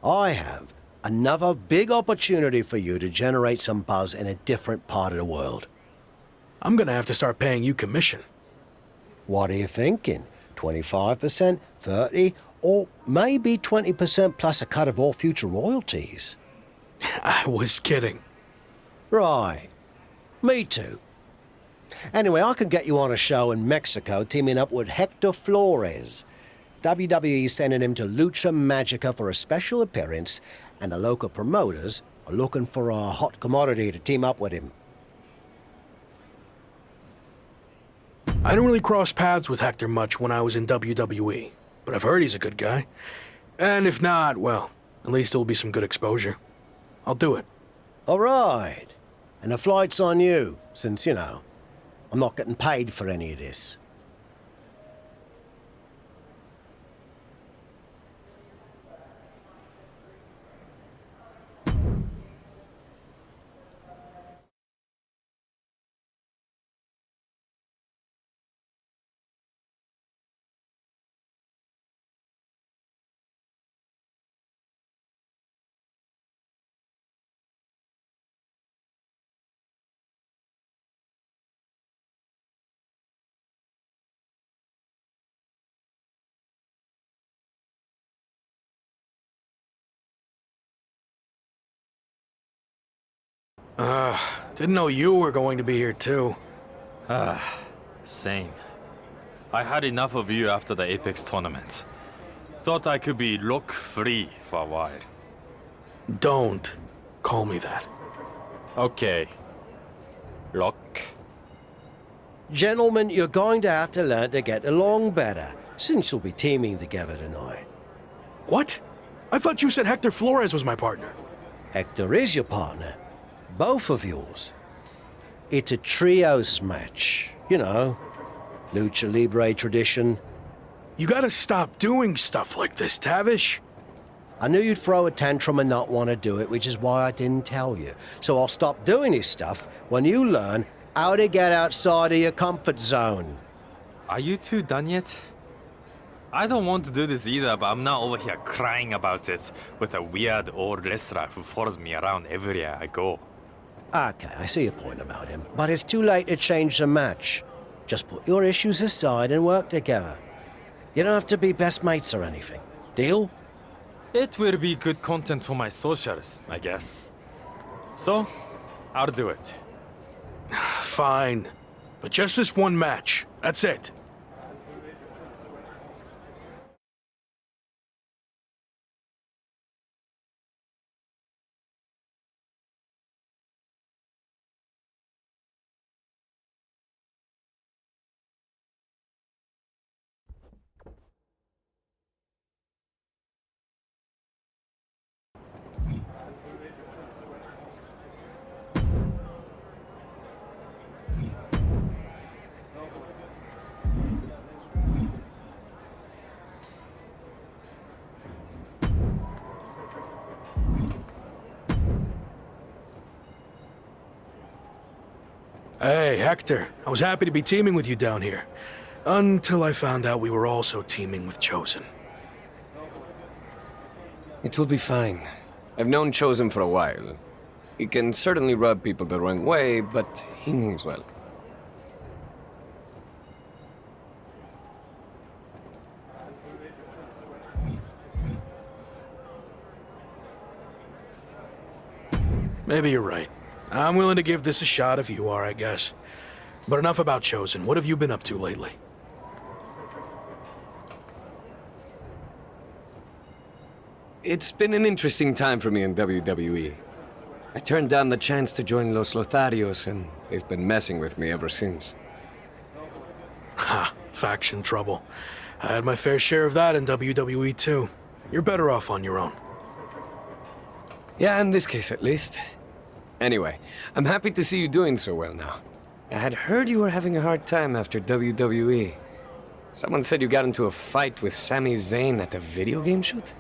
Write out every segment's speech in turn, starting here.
I have another big opportunity for you to generate some buzz in a different part of the world. I'm gonna have to start paying you commission. What are you thinking? 25%, 30%, or maybe 20% plus a cut of all future royalties? I was kidding. Right. Me too. Anyway, I could get you on a show in Mexico teaming up with Hector Flores. WWE sending him to Lucha Magica for a special appearance, and the local promoters are looking for a hot commodity to team up with him. I don't really cross paths with Hector much when I was in WWE, but I've heard he's a good guy. And if not, well, at least it'll be some good exposure. I'll do it. All right. And the flight's on you, since, you know, I'm not getting paid for any of this. Didn't know you were going to be here too. Same. I had enough of you after the Apex tournament. Thought I could be look-free for a while. Don't call me that. Okay. Look. Gentlemen, you're going to have to learn to get along better, since you'll be teaming together tonight. What? I thought you said Hector Flores was my partner. Hector is your partner. Both of yours. It's a trios match. You know, Lucha Libre tradition. You gotta stop doing stuff like this, Tavish. I knew you'd throw a tantrum and not want to do it, which is why I didn't tell you. So I'll stop doing this stuff when you learn how to get outside of your comfort zone. Are you two done yet? I don't want to do this either, but I'm not over here crying about it with a weird old wrestler who follows me around everywhere I go. Okay, I see your point about him, but it's too late to change the match. Just put your issues aside and work together. You don't have to be best mates or anything. Deal? It will be good content for my socials, I guess. So, I'll do it. Fine. But just this one match. That's it. Hey, Hector. I was happy to be teaming with you down here. Until I found out we were also teaming with Chosen. It will be fine. I've known Chosen for a while. He can certainly rub people the wrong way, but he means well. Maybe you're right. I'm willing to give this a shot if you are, I guess. But enough about Chosen. What have you been up to lately? It's been an interesting time for me in WWE. I turned down the chance to join Los Lotharios, and they've been messing with me ever since. Ha, faction trouble. I had my fair share of that in WWE too. You're better off on your own. Yeah, in this case at least. Anyway, I'm happy to see you doing so well now. I had heard you were having a hard time after WWE. Someone said you got into a fight with Sami Zayn at a video game shoot?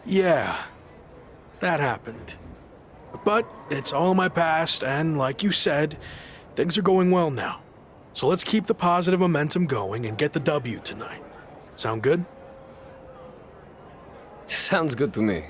Yeah, that happened. But it's all in my past, and like you said, things are going well now. So let's keep the positive momentum going and get the W tonight. Sound good? Sounds good to me.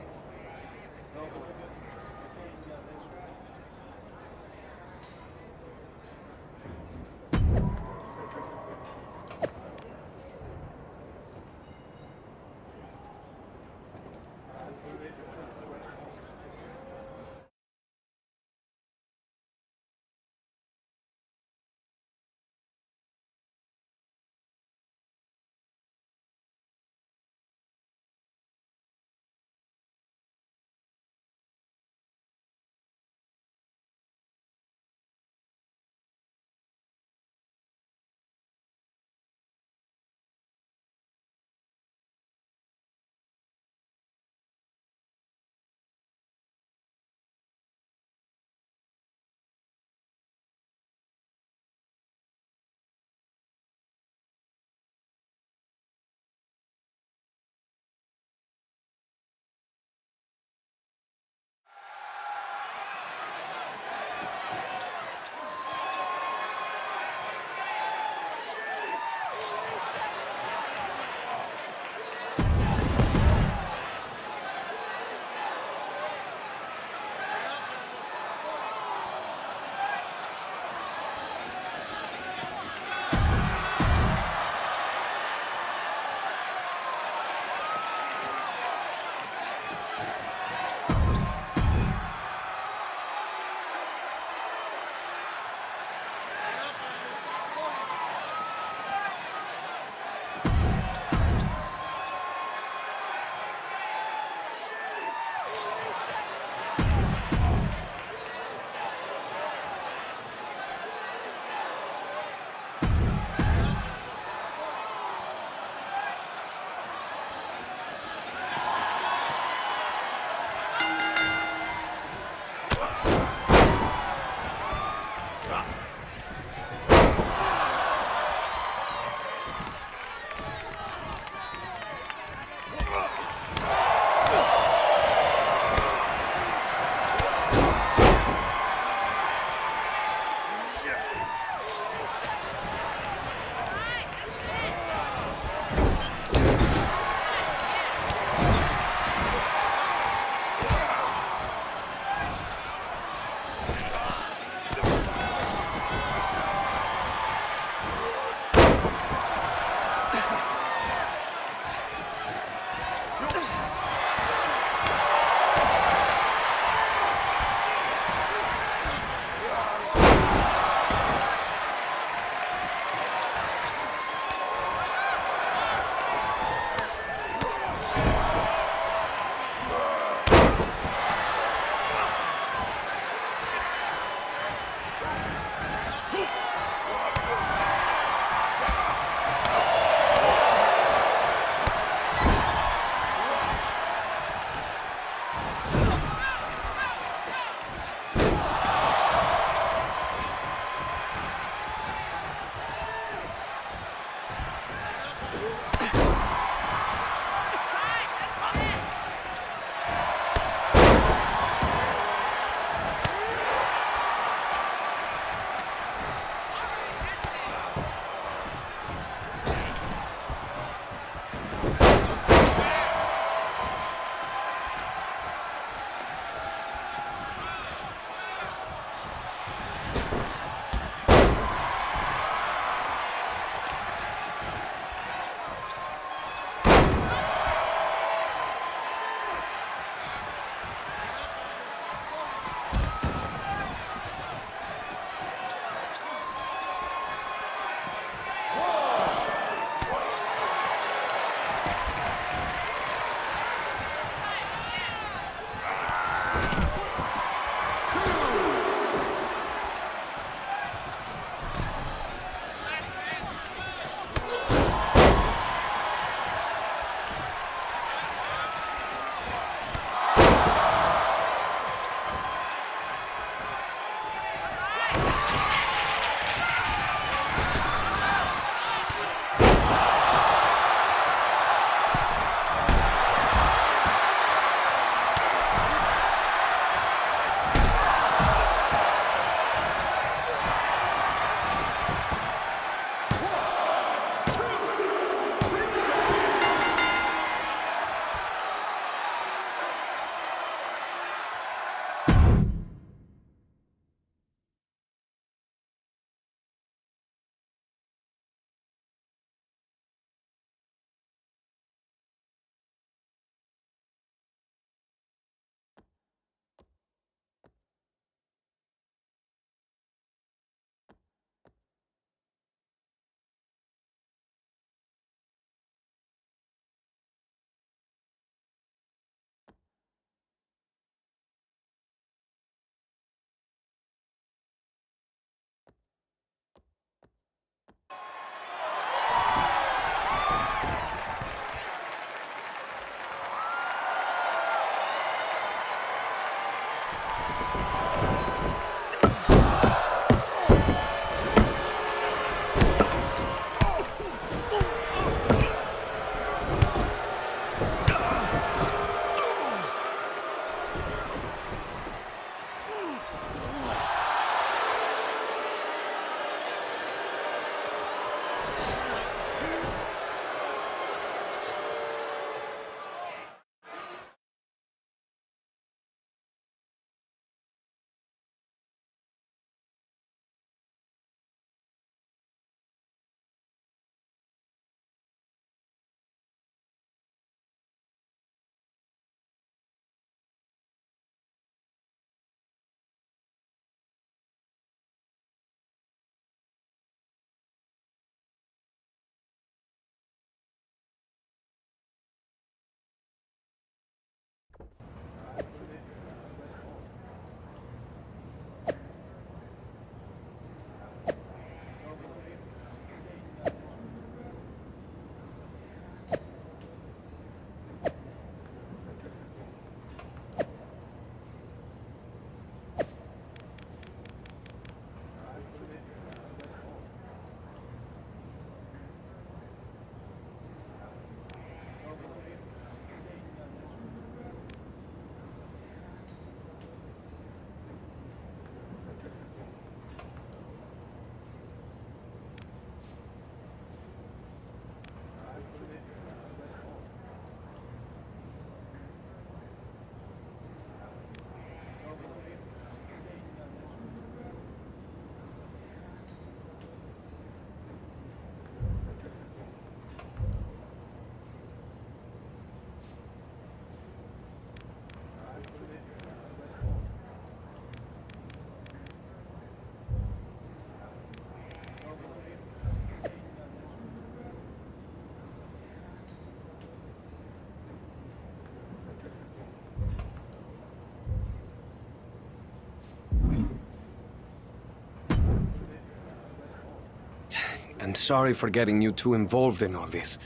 I'm sorry for getting you too involved in all this.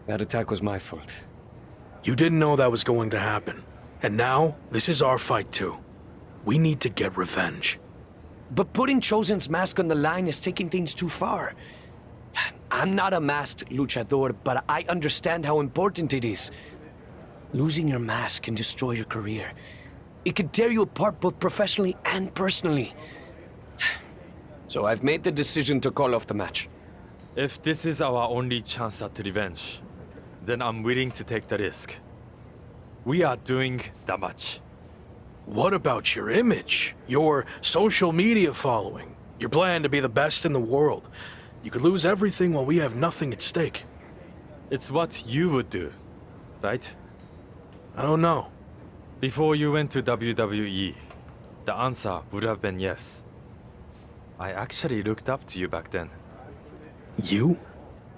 That attack was my fault. You didn't know that was going to happen. And now, this is our fight too. We need to get revenge. But putting Chosen's mask on the line is taking things too far. I'm not a masked luchador, but I understand how important it is. Losing your mask can destroy your career. It can tear you apart both professionally and personally. So I've made the decision to call off the match. If this is our only chance at revenge, then I'm willing to take the risk. We are doing the match. What about your image? Your social media following? Your plan to be the best in the world? You could lose everything while we have nothing at stake. It's what you would do, right? I don't know. Before you went to WWE, the answer would have been yes. I actually looked up to you back then. You?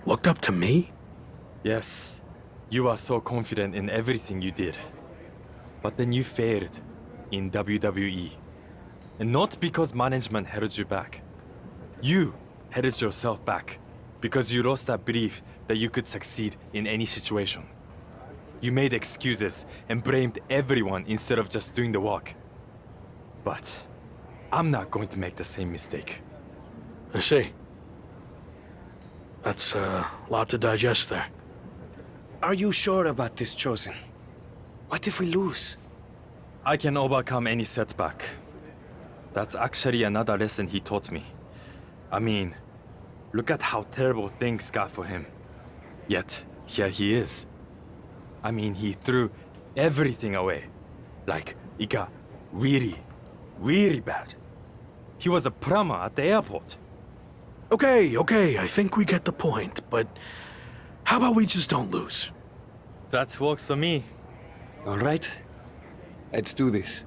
Looked up to me? Yes, you are so confident in everything you did. But then you failed in WWE. And not because management held you back. You held yourself back because you lost that belief that you could succeed in any situation. You made excuses and blamed everyone instead of just doing the work. But I'm not going to make the same mistake. I see. That's a lot to digest there. Are you sure about this, Chosen? What if we lose? I can overcome any setback. That's actually another lesson he taught me. I mean, look at how terrible things got for him. Yet, here he is. I mean, he threw everything away. Like, it got really, really bad. He was a plumber at the airport. Okay, I think we get the point, but how about we just don't lose? That works for me. All right. Let's do this.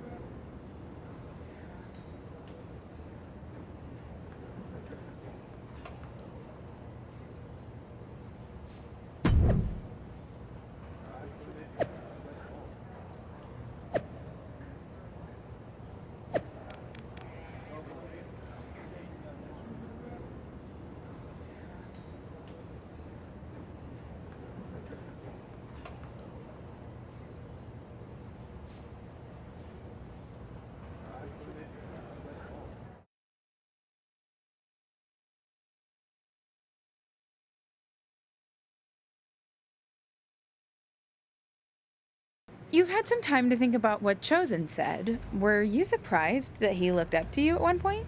You've had some time to think about what Chosen said. Were you surprised that he looked up to you at one point?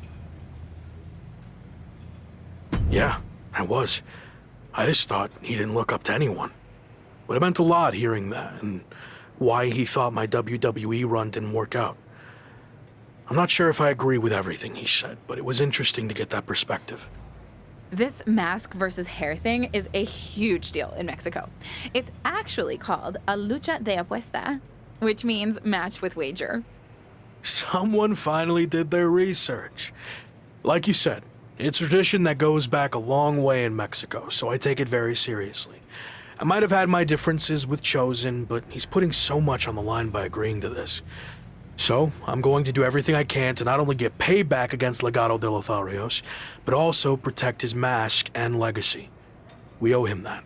Yeah, I was. I just thought he didn't look up to anyone. But it meant a lot hearing that, and why he thought my WWE run didn't work out. I'm not sure if I agree with everything he said, but it was interesting to get that perspective. This mask versus hair thing is a huge deal in Mexico. It's actually called a lucha de apuesta, which means match with wager. Someone finally did their research. Like you said, it's a tradition that goes back a long way in Mexico, so I take it very seriously. I might have had my differences with Chosen, but he's putting so much on the line by agreeing to this. So, I'm going to do everything I can to not only get payback against Legado de Lotharios, but also protect his mask and legacy. We owe him that.